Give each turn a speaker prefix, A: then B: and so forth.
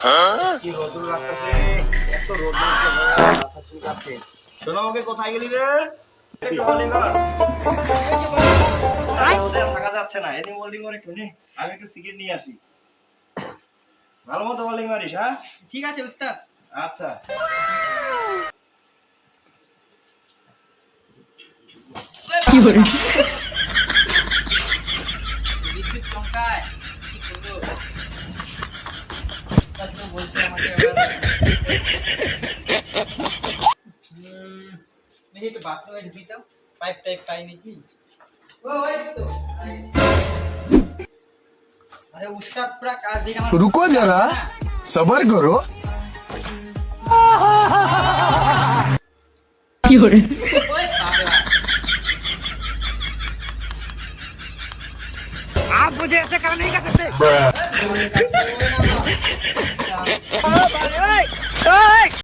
A: কি রোদুর রাস্তাতে এত রোদ লাগছে মাথা চুলকাচ্ছে। শোনো আমাকে কোথায় গেলি রে? একটু হোল্ডিং কর। ওদের থাকা যাচ্ছে না, এনি হোল্ডিং করে একটু নে। আমি একটু সিগারেট নিয়ে আসি। ভালো মতো হোল্ডিং মারিস, হ্যাঁ?
B: ঠিক আছে উস্তাদ।
A: আচ্ছা।
B: কি করে? বিদ্যুৎ চমকায় কি করবো? উস্তাদ তো বলছে আমাকে এবার দেখি একটু বাথরুমে ঢুকি তো, পাইপ টাইপ পাই নাকি। ও ওই তো আরে উস্তাদ পুরা কাজ দেখে আমার
C: रुको जरा सबर करो
B: কি করে? ওই বাবা
C: आप मुझे ऐसे काम नहीं कर सकते